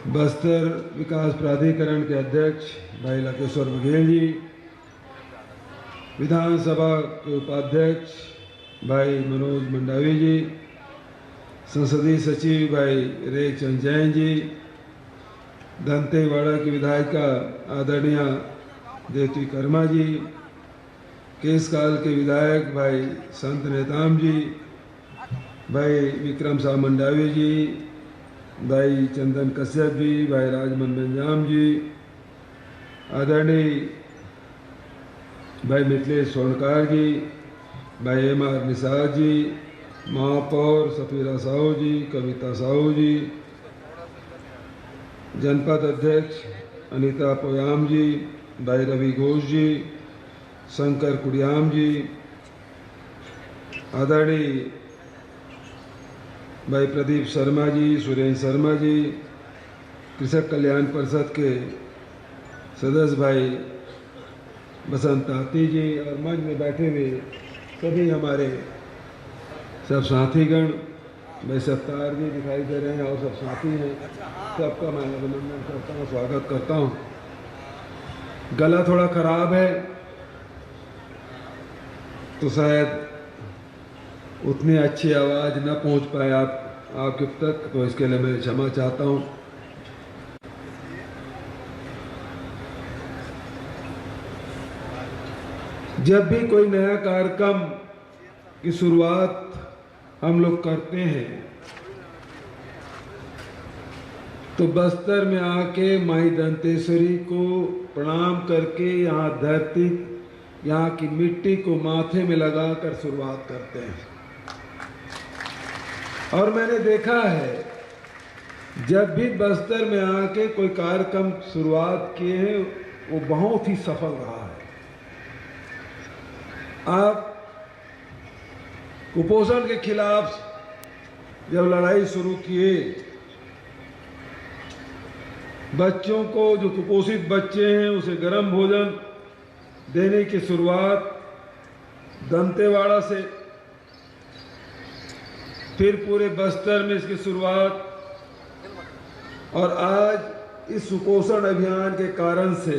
बस्तर विकास प्राधिकरण के अध्यक्ष भाई लकेश्वर बघेल जी, विधानसभा के उपाध्यक्ष भाई मनोज मंडावी जी, संसदीय सचिव भाई रेख चंद जैन जी, दंतेवाड़ा की विधायिका आदरणीय देवती कर्मा जी, केसकाल के विधायक भाई संत नेताम जी, भाई विक्रम साह मंडावी जी, भाई चंदन कश्यप जी, भाई राजमन गंजाम जी, आदरणीय भाई मिथिलेश स्वर्णकार जी, भाई एम.आर. निषाद जी, महापौर सफीरा साहू जी, कविता साहू जी, जनपद अध्यक्ष अनीता पोयाम जी, भाई रवि घोष जी, शंकर कुड़ियाम जी, आदरणीय भाई प्रदीप शर्मा जी, सुरेंद्र शर्मा जी, कृषक कल्याण परिषद के सदस्य भाई बसंत ताती जी और मंच में बैठे हुए सभी हमारे सब साथीगण, भाई सत्तार जी दिखाई दे रहे हैं और सब साथी हैं, सबका मैं अभिनंदन करता हूँ, स्वागत करता हूँ। गला थोड़ा खराब है तो शायद उतनी अच्छी आवाज़ न पहुंच पाए आपके तक, तो इसके लिए मैं क्षमा चाहता हूं। जब भी कोई नया कार्यक्रम की शुरुआत हम लोग करते हैं तो बस्तर में आके माई दंतेश्वरी को प्रणाम करके यहाँ धरती, यहाँ की मिट्टी को माथे में लगाकर शुरुआत करते हैं। और मैंने देखा है जब भी बस्तर में आके कोई कार्यक्रम शुरुआत किए हैं वो बहुत ही सफल रहा है। आप कुपोषण के खिलाफ जब लड़ाई शुरू किए, बच्चों को, जो कुपोषित बच्चे हैं उसे गर्म भोजन देने की शुरुआत दंतेवाड़ा से, फिर पूरे बस्तर में इसकी शुरुआत, और आज इस सुपोषण अभियान के कारण से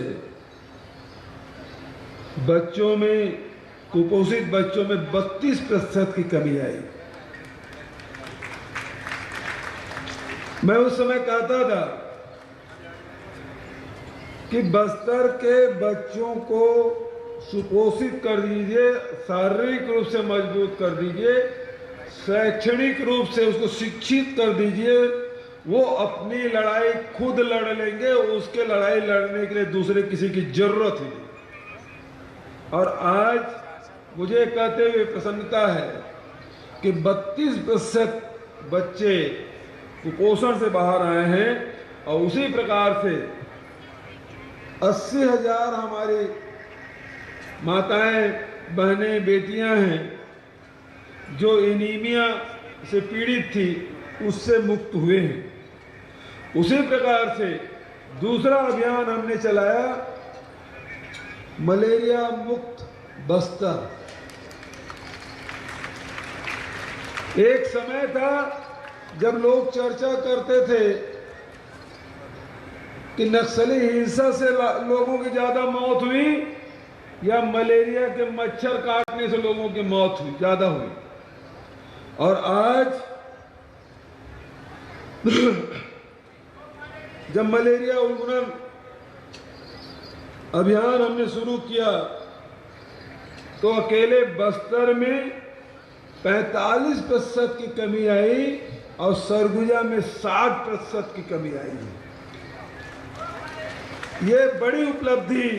बच्चों में, कुपोषित बच्चों में 32% की कमी आई। मैं उस समय कहता था कि बस्तर के बच्चों को सुपोषित कर दीजिए, शारीरिक रूप से मजबूत कर दीजिए, शैक्षणिक रूप से उसको शिक्षित कर दीजिए, वो अपनी लड़ाई खुद लड़ लेंगे, उसके लड़ाई लड़ने के लिए दूसरे किसी की जरूरत ही नहीं। और आज मुझे कहते हुए प्रसन्नता है कि 32% बच्चे कुपोषण से बाहर आए हैं, और उसी प्रकार से 80,000 हमारी माताएं, बहनें, बेटियां हैं जो एनीमिया से पीड़ित थी, उससे मुक्त हुए हैं। उसी प्रकार से दूसरा अभियान हमने चलाया, मलेरिया मुक्त बस्तर। एक समय था जब लोग चर्चा करते थे कि नक्सली हिंसा से लोगों की ज्यादा मौत हुई या मलेरिया के मच्छर काटने से लोगों की मौत हुई, ज्यादा हुई। और आज जब मलेरिया उन्मूलन अभियान हमने शुरू किया तो अकेले बस्तर में 45% की कमी आई और सरगुजा में 60% की कमी आई है। ये बड़ी उपलब्धि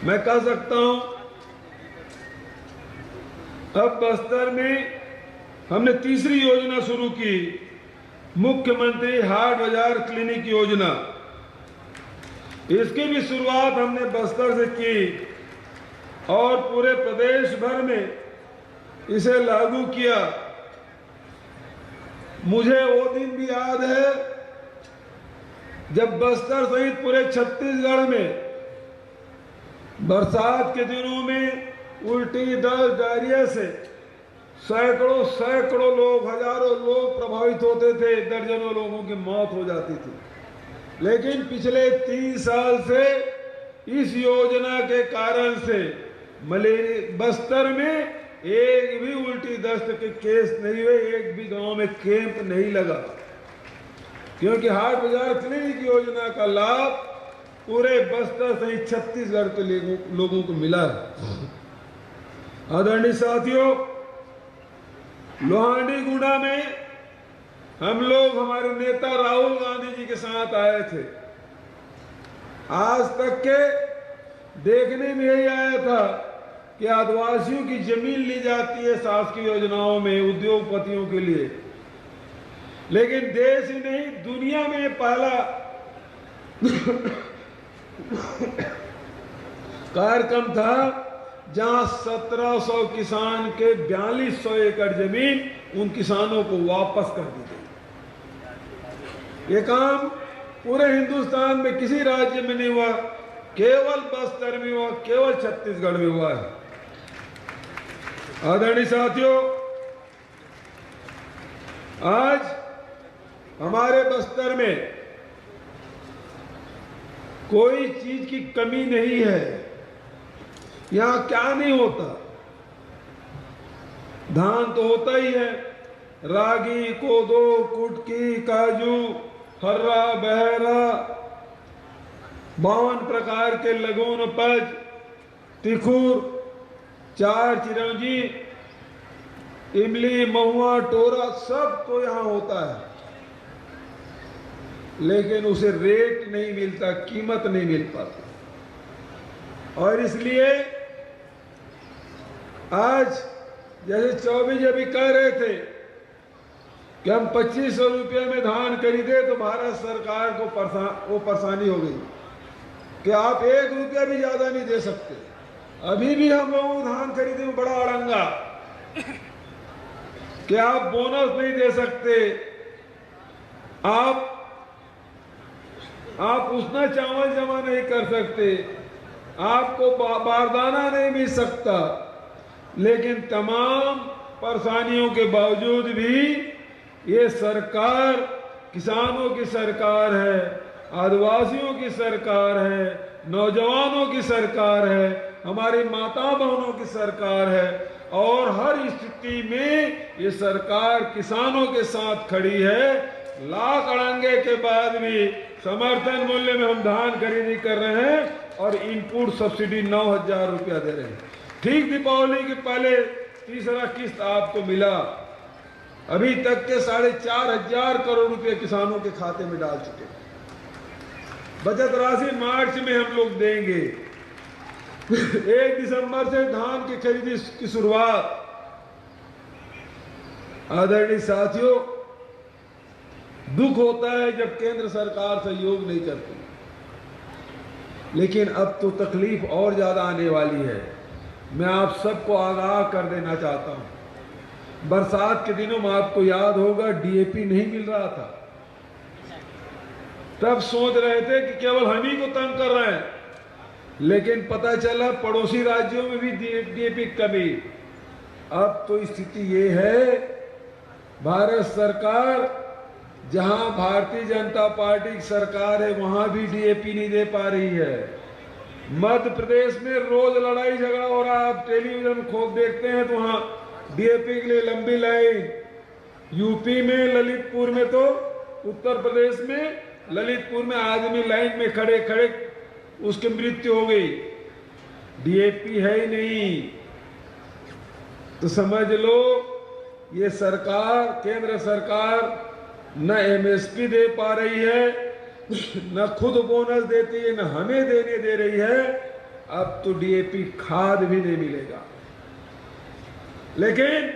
मैं कह सकता हूं। अब बस्तर में हमने तीसरी योजना शुरू की, मुख्यमंत्री हाट बाजार क्लिनिक योजना। इसकी भी शुरुआत हमने बस्तर से की और पूरे प्रदेश भर में इसे लागू किया। मुझे वो दिन भी याद है जब बस्तर सहित पूरे छत्तीसगढ़ में बरसात के दिनों में उल्टी, दस्त, डायरिया से सैकड़ों सैकड़ों लोग, हजारों लोग प्रभावित होते थे, दर्जनों लोगों की मौत हो जाती थी। लेकिन पिछले 3 साल से इस योजना के कारण से मलेरिया बस्तर में एक भी उल्टी दस्त के केस नहीं हुए, एक भी गांव में कैंप नहीं लगा, क्योंकि हाट बाजार क्लिनिक योजना का लाभ पूरे बस्तर सहित छत्तीसगढ़ के लोगों को मिला है। आदरणीय साथियों, लोहांडीगुड़ा में हम लोग हमारे नेता राहुल गांधी जी के साथ आए थे। आज तक के देखने में यही आया था कि आदिवासियों की जमीन ली जाती है शासकीय योजनाओं में उद्योगपतियों के लिए, लेकिन देश ही नहीं दुनिया में पहला कार्यक्रम था जहां 1700 किसान के 4200 एकड़ जमीन उन किसानों को वापस कर दी गई। ये काम पूरे हिंदुस्तान में किसी राज्य में नहीं हुआ, केवल बस्तर में हुआ, केवल छत्तीसगढ़ में हुआ है। आदरणीय साथियों, आज हमारे बस्तर में कोई चीज की कमी नहीं है। यहां क्या नहीं होता? धान तो होता ही है, रागी, कोदो, कुटकी, काजू, हर्रा, बहरा, 52 प्रकार के लगोन उपज, तिखुर, चार चिरौंजी, इमली, महुआ, टोरा, सब तो यहां होता है, लेकिन उसे रेट नहीं मिलता, कीमत नहीं मिल पाती। और इसलिए आज जैसे चौबे जी अभी कह रहे थे कि हम 2500 रुपये में धान खरीदे, तो भारत सरकार को वो परेशानी हो गई कि आप 1 रुपया भी ज्यादा नहीं दे सकते। अभी भी हम लोग धान खरीदे में बड़ा अड़ंगा कि आप बोनस नहीं दे सकते, आप उसना चावल जमा नहीं कर सकते, आपको बारदाना नहीं मिल सकता। लेकिन तमाम परेशानियों के बावजूद भी ये सरकार किसानों की सरकार है, आदिवासियों की सरकार है, नौजवानों की सरकार है, हमारी माता बहनों की सरकार है, और हर स्थिति में ये सरकार किसानों के साथ खड़ी है। लाख अड़ंगे के बाद भी समर्थन मूल्य में हम धान खरीदी कर रहे हैं और इनपुट सब्सिडी 9000 रुपया दे रहे हैं। ठीक दीपावली के पहले तीसरा किस्त आपको मिला। अभी तक के 4500 करोड़ रुपए किसानों के खाते में डाल चुके। बचत राशि मार्च में हम लोग देंगे। 1 दिसंबर से धान की खरीदी की शुरुआत। आदरणीय साथियों, दुख होता है जब केंद्र सरकार सहयोग नहीं करती, लेकिन अब तो तकलीफ और ज्यादा आने वाली है। मैं आप सबको आगाह कर देना चाहता हूं, बरसात के दिनों में आपको याद होगा डीएपी नहीं मिल रहा था। तब सोच रहे थे कि केवल हम ही को तंग कर रहे हैं, लेकिन पता चला पड़ोसी राज्यों में भी डीएपी कमी। अब तो स्थिति ये है, भारत सरकार, जहां भारतीय जनता पार्टी की सरकार है, वहां भी डीएपी नहीं दे पा रही है। मध्य प्रदेश में रोज लड़ाई झगड़ा हो रहा है, आप टेलीविजन खोल देखते हैं तो वहां डीएपी के लिए लंबी लाइन। यूपी में ललितपुर में, तो उत्तर प्रदेश में ललितपुर में आदमी लाइन में खड़े खड़े उसकी मृत्यु हो गई। डीएपी है ही नहीं। तो समझ लो ये सरकार, केंद्र सरकार न एमएसपी दे पा रही है, न खुद बोनस देती है, न हमें देने दे रही है। अब तो डीएपी खाद भी नहीं मिलेगा। लेकिन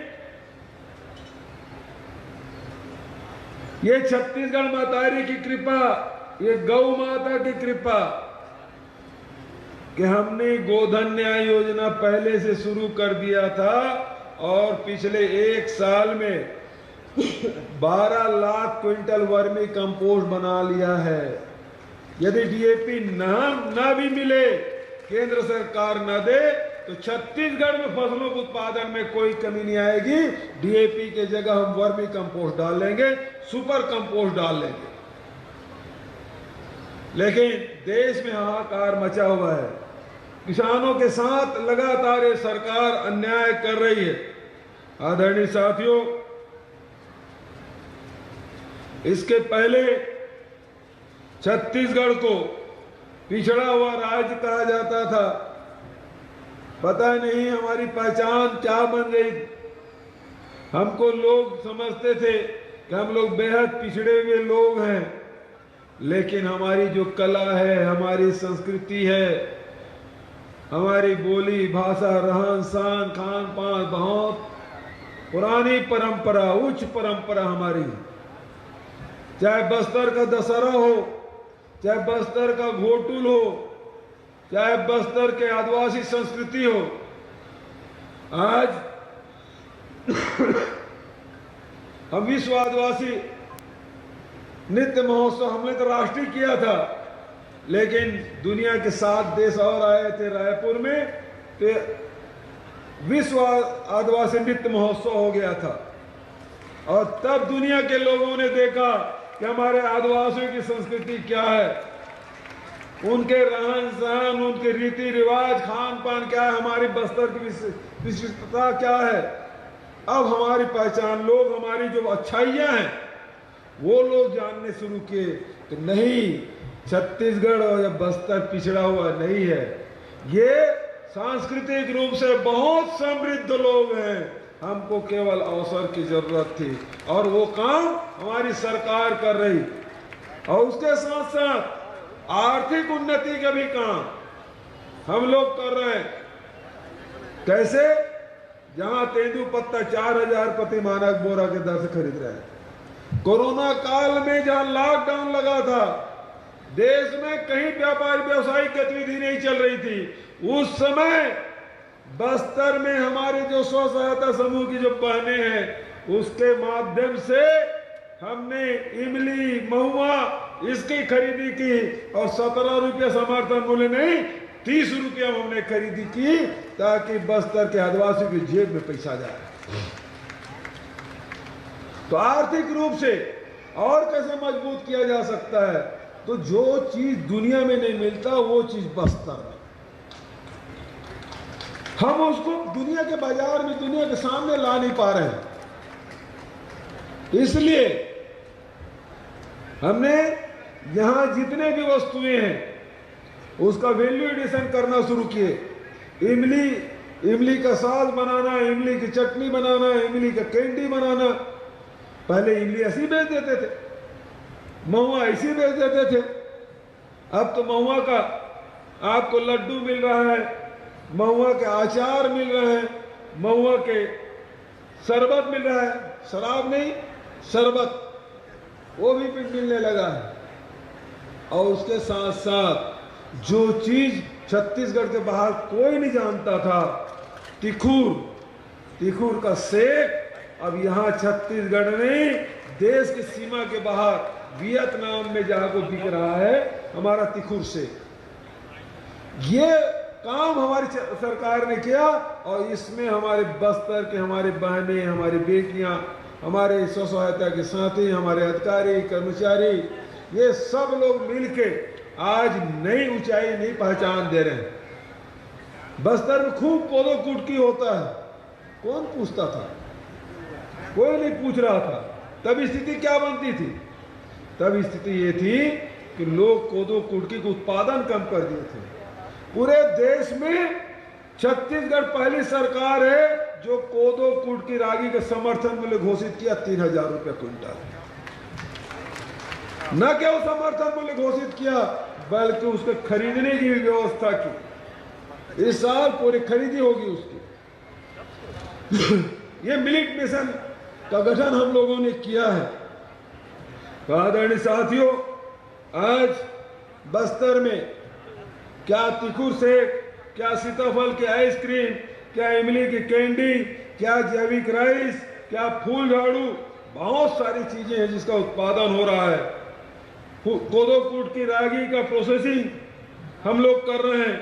ये छत्तीसगढ़ मातारी की कृपा, ये गौ माता की कृपा कि हमने गोधन न्याय योजना पहले से शुरू कर दिया था और पिछले 1 साल में 12 लाख क्विंटल वर्मी कंपोस्ट बना लिया है। यदि डीएपी न भी मिले, केंद्र सरकार न दे, तो छत्तीसगढ़ में फसलों के उत्पादन में कोई कमी नहीं आएगी। डीएपी के जगह हम वर्मी कंपोस्ट डाल लेंगे, सुपर कंपोस्ट डाल लेंगे। लेकिन देश में हाहाकार मचा हुआ है। किसानों के साथ लगातार ये सरकार अन्याय कर रही है। आदरणीय साथियों, इसके पहले छत्तीसगढ़ को पिछड़ा हुआ राज्य कहा जाता था। पता नहीं हमारी पहचान क्या बन गई। हमको लोग समझते थे कि हम लोग बेहद पिछड़े हुए लोग हैं, लेकिन हमारी जो कला है, हमारी संस्कृति है, हमारी बोली भाषा, रहन सहन, खान पान, बहुत पुरानी परंपरा, उच्च परंपरा हमारी। चाहे बस्तर का दशहरा हो, चाहे बस्तर का घोटुल हो, चाहे बस्तर के आदिवासी संस्कृति हो, आज हम विश्व आदिवासी नृत्य महोत्सव हमने तो राष्ट्रीय किया था, लेकिन दुनिया के 7 देश और आए थे रायपुर में, तो विश्व आदिवासी नृत्य महोत्सव हो गया था। और तब दुनिया के लोगों ने देखा कि हमारे आदिवासियों की संस्कृति क्या है, उनके रहन सहन, उनके रीति रिवाज, खान पान क्या है, हमारी बस्तर की विशिष्टता क्या है। अब हमारी पहचान, लोग हमारी जो अच्छाइयाँ हैं वो लोग जानने शुरू किए कि नहीं, छत्तीसगढ़ और बस्तर पिछड़ा हुआ नहीं है, ये सांस्कृतिक रूप से बहुत समृद्ध लोग हैं। हमको केवल अवसर की जरूरत थी और वो काम हमारी सरकार कर रही। और उसके साथ साथ आर्थिक उन्नति का भी काम हम लोग कर रहे हैं। कैसे? जहां तेंदुपत्ता 4000 प्रति मानक बोरा के दर से खरीद रहे हैं। कोरोना काल में जहां लॉकडाउन लगा था, देश में कहीं व्यापार व्यवसायिक गतिविधि नहीं चल रही थी, उस समय बस्तर में हमारे जो स्व सहायता समूह की जो बहनें हैं, उसके माध्यम से हमने इमली, महुआ इसकी खरीदी की और 17 रुपये समर्थन मूल्य नहीं, 30 रुपया हमने खरीदी की, ताकि बस्तर के आदिवासी की जेब में पैसा जाए। तो आर्थिक रूप से और कैसे मजबूत किया जा सकता है? तो जो चीज दुनिया में नहीं मिलता, वो चीज बस्तर में, हम उसको दुनिया के बाजार में, दुनिया के सामने ला नहीं पा रहे हैं। इसलिए हमने यहां जितने भी वस्तुएं हैं उसका वैल्यू एडिशन करना शुरू किए। इमली का साग बनाना, इमली की चटनी बनाना, इमली का कैंडी बनाना। पहले इमली ऐसी बेच देते थे, महुआ ऐसी बेच देते थे। अब तो महुआ का आपको लड्डू मिल रहा है, महुआ के अचार मिल रहे हैं, महुआ के शरबत मिल रहा है, शराब नहीं शरबत, वो भी मिलने लगा है। और उसके साथ साथ जो चीज छत्तीसगढ़ के बाहर कोई नहीं जानता था, तिखुर का सेक, अब यहाँ छत्तीसगढ़ में देश की सीमा के बाहर वियतनाम में जहाँ को बिक रहा है हमारा तिखुर सेक। ये काम हमारी सरकार ने किया और इसमें हमारे बस्तर के, हमारे बहनें, हमारी बेटियां, हमारे स्व सहायता के साथी, हमारे अधिकारी, कर्मचारी, ये सब लोग मिलके आज नई ऊंचाई, नई पहचान दे रहे हैं। बस्तर में खूब कोदो कुटकी होता है, कौन पूछता था? कोई नहीं पूछ रहा था। तब स्थिति क्या बनती थी? तब स्थिति ये थी कि लोग कोदो कुटकी का उत्पादन कम कर दिए थे। पूरे देश में छत्तीसगढ़ पहली सरकार है जो कोदो कुटकी रागी का समर्थन मूल्य घोषित किया 3000 रुपये क्विंटल। न केवल समर्थन मूल्य घोषित किया, बल्कि उसके खरीदने की भी व्यवस्था की। इस साल पूरी खरीदी होगी उसकी। ये मिलिट मिशन का गठन हम लोगों ने किया है। तो आदरणीय साथियों, आज बस्तर में क्या तिखुर सेक, क्या सीताफल की आइसक्रीम, क्या इमली की कैंडी, क्या जैविक राइस, क्या फूल झाड़ू, बहुत सारी चीजें हैं जिसका उत्पादन हो रहा है। कोदो कुटकी रागी का प्रोसेसिंग हम लोग कर रहे हैं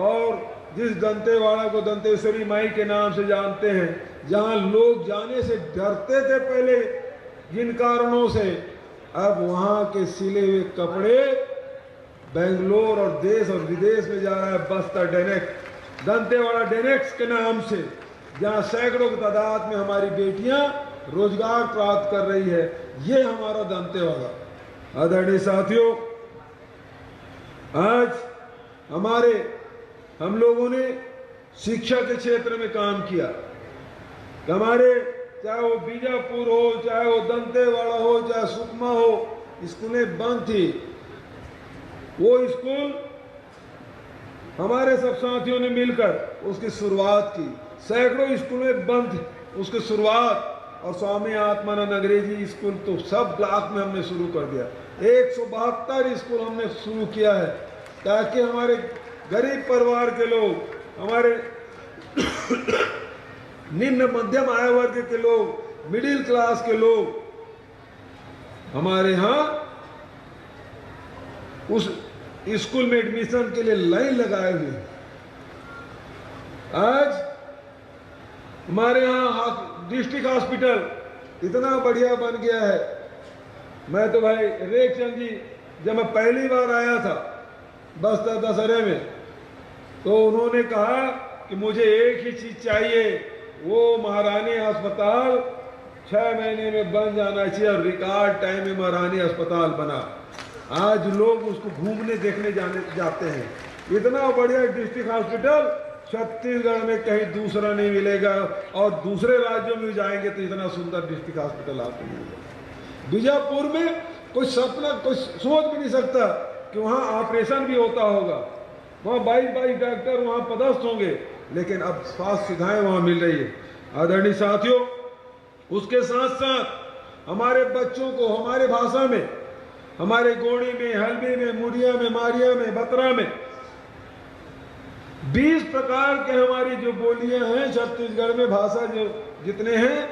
और जिस दंतेवाड़ा को दंतेश्वरी माई के नाम से जानते हैं, जहां लोग जाने से डरते थे पहले जिन कारणों से, अब वहां के सिले हुए कपड़े बेंगलोर और देश और विदेश में जा रहा है। बस्तर डेनेक्स, दंतेवाड़ा डेनेक्स के नाम से, जहां सैकड़ों की तादाद में हमारी बेटियां रोजगार प्राप्त कर रही है, ये हमारा दंतेवाड़ा। आदरणीय साथियों, आज हम लोगों ने शिक्षा के क्षेत्र में काम किया। हमारे चाहे वो बीजापुर हो, चाहे वो दंतेवाड़ा हो, चाहे सुकमा हो, स्कूलें बंद थी। वो स्कूल हमारे सब साथियों ने मिलकर उसकी शुरुआत की। सैकड़ों स्कूलें बंद थी, उसकी शुरुआत, और स्वामी आत्मानंद अंग्रेजी स्कूल तो सब ब्लॉक में हमने शुरू कर दिया। 172 स्कूल हमने शुरू किया है, ताकि हमारे गरीब परिवार के लोग, हमारे निम्न मध्यम आय वर्ग के लोग, मिडिल क्लास के लोग हमारे यहाँ उस स्कूल में एडमिशन के लिए लाइन लगाए हुए। आज हमारे यहाँ डिस्ट्रिक्ट हॉस्पिटल इतना बढ़िया बन गया है। मैं तो भाई रेखचंद जी, जब मैं पहली बार आया था बस्तर दशहरे में, तो उन्होंने कहा कि मुझे एक ही चीज चाहिए, वो महारानी अस्पताल 6 महीने में बन जाना चाहिए, और रिकॉर्ड टाइम में महारानी अस्पताल बना। आज लोग उसको घूमने देखने जाते हैं। इतना बढ़िया डिस्ट्रिक्ट हॉस्पिटल छत्तीसगढ़ में कहीं दूसरा नहीं मिलेगा, और दूसरे राज्यों में जाएंगे तो इतना सुंदर डिस्ट्रिक्ट हॉस्पिटल आपको मिलेगा। बीजापुर में कोई सपना, कोई सोच भी नहीं सकता कि वहाँ ऑपरेशन भी होता होगा। वहाँ 22 डॉक्टर वहाँ पदस्थ होंगे, लेकिन अब स्वास्थ्य सुविधाएं वहाँ मिल रही है। आदरणीय साथियों, उसके साथ साथ हमारे बच्चों को हमारे भाषा में, हमारे गोड़ी में, हल्बी में, मुड़िया में, मारिया में, बतरा में 20 प्रकार के हमारी जो बोलियां हैं छत्तीसगढ़ में, भाषा जो जितने हैं,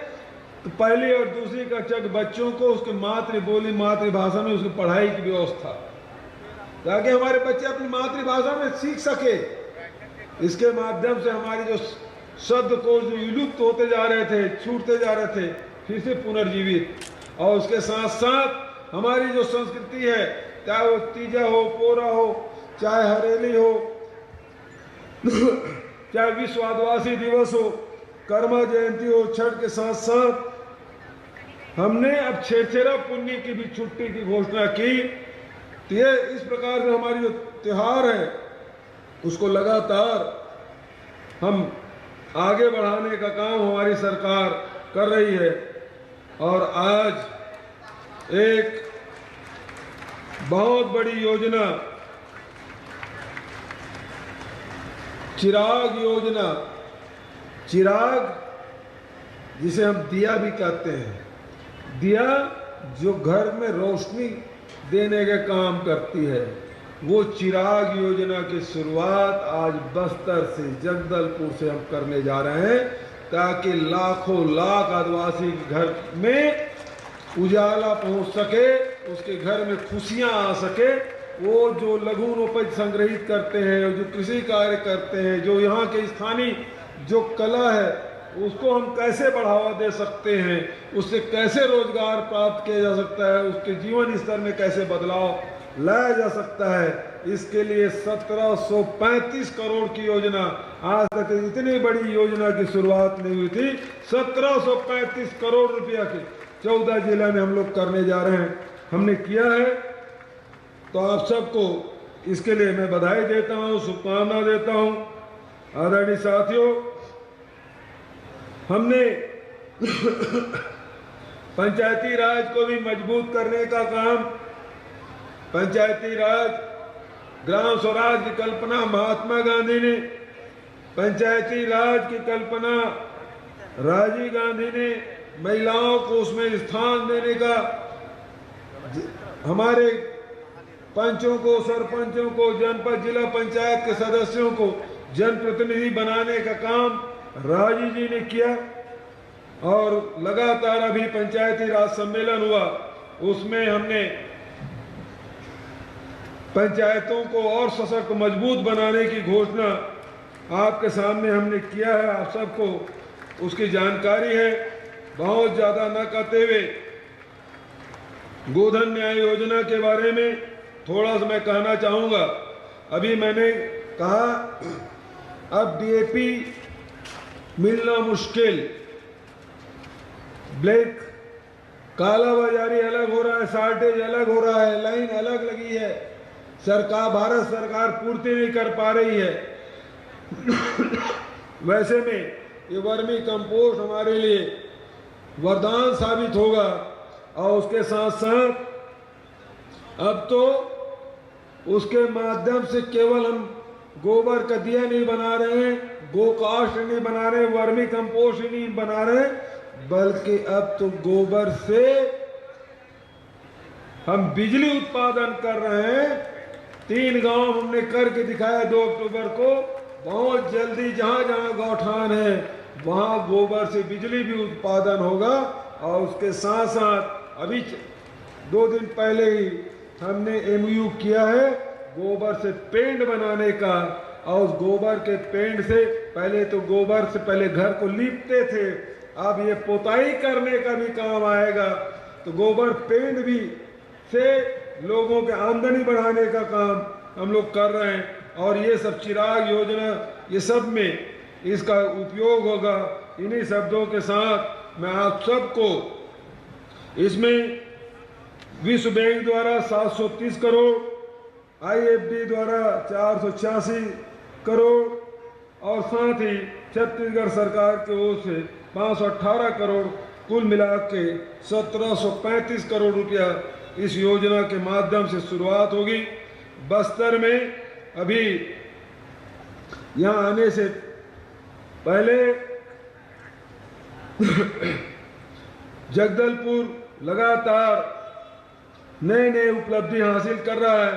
तो पहली और दूसरी कक्षा के बच्चों को उसके मातृबोली, मातृभाषा में उसकी पढ़ाई की व्यवस्था, ताकि हमारे बच्चे अपनी मातृभाषा में सीख सके। इसके माध्यम से हमारी जो शब्दकोश जो विलुप्त होते जा रहे थे, छूटते जा रहे थे, फिर से पुनर्जीवित। और उसके साथ साथ हमारी जो संस्कृति है, चाहे वो तीजा हो, पोरा हो, चाहे हरेली हो, चाहे विश्व आदिवासी दिवस हो, कर्मा जयंती हो, छठ के साथ साथ हमने अब छेरछेरा पुण्य की भी छुट्टी की घोषणा की। तो ये इस प्रकार से हमारी जो त्योहार है उसको लगातार हम आगे बढ़ाने का काम हमारी सरकार कर रही है। और आज एक बहुत बड़ी योजना, चिराग योजना, चिराग जिसे हम दिया भी कहते हैं, दिया जो घर में रोशनी देने का काम करती है, वो चिराग योजना की शुरुआत आज बस्तर से, जगदलपुर से हम करने जा रहे हैं, ताकि लाखों लाख आदिवासी के घर में उजाला पहुंच सके, उसके घर में खुशियां आ सके। वो जो लघु उपज संग्रहित करते हैं, जो कृषि कार्य करते हैं, जो यहाँ के स्थानीय जो कला है, उसको हम कैसे बढ़ावा दे सकते हैं, उससे कैसे रोजगार प्राप्त किया जा सकता है, उसके जीवन स्तर में कैसे बदलाव लाया जा सकता है, इसके लिए 1735 करोड़ की योजना, आज तक इतनी बड़ी योजना की शुरुआत नहीं हुई थी। 1735 करोड़ रुपया की 14 जिला में हम लोग करने जा रहे हैं, हमने किया है। तो आप सबको इसके लिए मैं बधाई देता हूँ, शुभकामना देता हूँ। आदरणीय साथियों, हमने पंचायती राज को भी मजबूत करने का काम, पंचायती राज, ग्राम स्वराज की कल्पना महात्मा गांधी ने, पंचायती राज की कल्पना राजीव गांधी ने, महिलाओं को उसमें स्थान देने का, हमारे पंचों को, सरपंचों को, जनपद जिला पंचायत के सदस्यों को जनप्रतिनिधि बनाने का काम राजीव जी ने किया। और लगातार अभी पंचायती राज सम्मेलन हुआ, उसमें हमने पंचायतों को और सशक्त मजबूत बनाने की घोषणा आपके सामने हमने किया है, आप सबको उसकी जानकारी है। बहुत ज़्यादा न कहते हुए गोधन न्याय योजना के बारे में थोड़ा सा मैं कहना चाहूँगा। अभी मैंने कहा अब डीएपी मिलना मुश्किल, ब्लैक काला बाजारी अलग हो रहा है, शार्टेज अलग हो रहा है, लाइन अलग लगी है, सरकार भारत सरकार पूर्ति नहीं कर पा रही है। वैसे में ये वर्मी कंपोस्ट हमारे लिए वरदान साबित होगा। और उसके साथ साथ अब तो उसके माध्यम से केवल हम गोबर का दिया नहीं बना रहे हैं, गोकाष्ठ नहीं बना रहे, वर्मी कंपोस्ट नहीं बना रहे, बल्कि अब तो गोबर से हम बिजली उत्पादन कर रहे हैं। 3 गांव हमने करके दिखाया 2 अक्टूबर को। बहुत जल्दी जहां जहां गौठान है वहां गोबर से बिजली भी उत्पादन होगा। और उसके साथ साथ अभी 2 दिन पहले ही हमने एमयू किया है गोबर से पेंट बनाने का। और उस गोबर के पेंट से पहले तो गोबर से पहले घर को लीपते थे, अब ये पोताई करने का भी काम आएगा। तो गोबर पेंट भी से लोगों के आमदनी बढ़ाने का काम हम लोग कर रहे हैं। और ये सब चिराग योजना, ये सब में इसका उपयोग होगा। इन्हीं शब्दों के साथ मैं आप सबको इसमें विश्व बैंक द्वारा 730 करोड़, IFD द्वारा 486 करोड़ और साथ ही छत्तीसगढ़ सरकार की ओर से 518 करोड़, कुल मिला के 1735 करोड़ रुपया इस योजना के माध्यम से शुरुआत होगी। बस्तर में अभी यहाँ आने से पहले जगदलपुर लगातार नए नए उपलब्धि हासिल कर रहा है।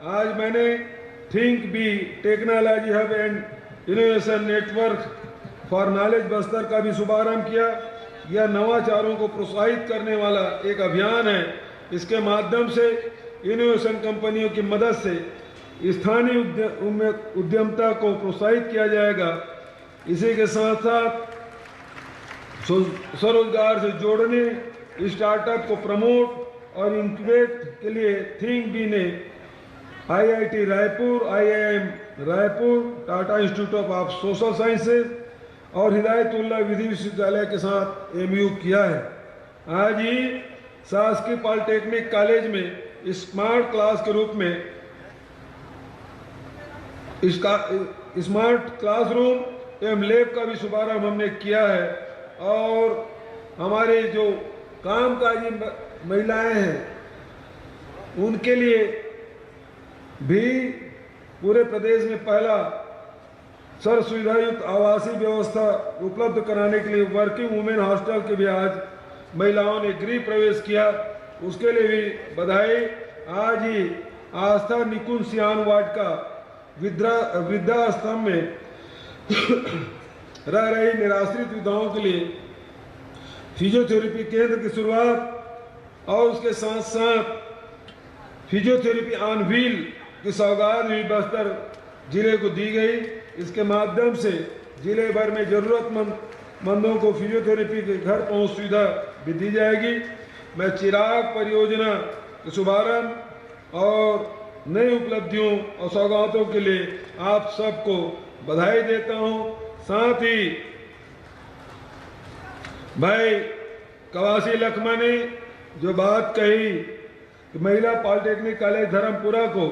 आज मैंने think be technology hub and innovation network for knowledge Bastar का भी शुभारंभ किया। यह नवाचारों को प्रोत्साहित करने वाला एक अभियान है। इसके माध्यम से इनोवेशन कंपनियों की मदद से स्थानीय उद्यमता को प्रोत्साहित किया जाएगा। इसी के साथ साथ स्वरोजगार से जोड़ने, स्टार्टअप को प्रमोट और इंक्यूबेट के लिए थिंक बी ने IIT Raipur, IIM Raipur, Tata institute of social sciences और हिदायतुल्लाह विधि विश्वविद्यालय के साथ MU किया है। आज ही शासकीय पॉलिटेक्निक कॉलेज में स्मार्ट क्लास के रूप में इसका स्मार्ट क्लासरूम एवं लैब का भी शुभारंभ हमने किया है। और हमारे जो कामकाजी महिलाएं हैं उनके लिए भी पूरे प्रदेश में पहला सर्व सुविधायुक्त आवासीय व्यवस्था उपलब्ध कराने के लिए वर्किंग वुमेन हॉस्टल के भी आज महिलाओं ने गृह प्रवेश किया, उसके लिए भी बधाई। आज ही आस्था निकुंज सियान वार्ड का वृद्धाश्रम में रह रही निराश्रित विधवाओं के लिए फिजियोथेरेपी केंद्र की शुरुआत और उसके साथ साथ फिजियोथेरेपी ऑन व्हील की सौगात भी बस्तर जिले को दी गई। इसके माध्यम से जिले भर में जरूरतमंदों को फिजियोथेरेपी के घर पहुंच सुविधा भी दी जाएगी। मैं चिराग परियोजना के शुभारंभ और नई उपलब्धियों और सौगातों के लिए आप सबको बधाई देता हूं। साथ ही भाई कवासी लखमा ने जो बात कही कि महिला पॉलिटेक्निक कॉलेज धर्मपुरा को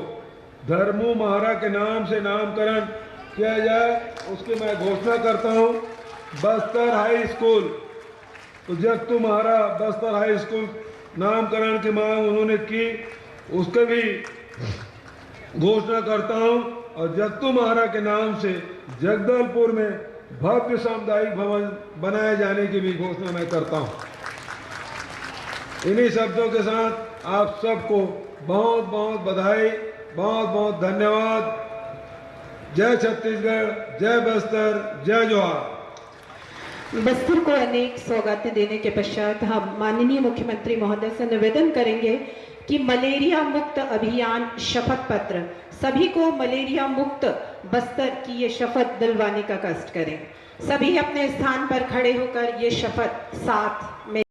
धर्मू महारा के नाम से नामकरण किया जाए, उसकी मैं घोषणा करता हूं। बस्तर हाई स्कूल तो जगतू महारा बस्तर हाई स्कूल नामकरण की मांग उन्होंने की, उसके भी घोषणा करता हूं। और जगतू महारा के नाम से जगदलपुर में भव्य सामुदायिक भवन बनाए जाने की भी घोषणा मैं करता हूं। इन्हीं शब्दों के साथ आप सबको बहुत बहुत बधाई, बहुत बहुत धन्यवाद। जय छत्तीसगढ़, जय बस्तर, जय जोहार। बस्तर को अनेक सौगातें देने के पश्चात हम माननीय मुख्यमंत्री महोदय से निवेदन करेंगे कि मलेरिया मुक्त अभियान शपथ पत्र, सभी को मलेरिया मुक्त बस्तर की ये शपथ दिलवाने का कष्ट करें। सभी अपने स्थान पर खड़े होकर ये शपथ साथ में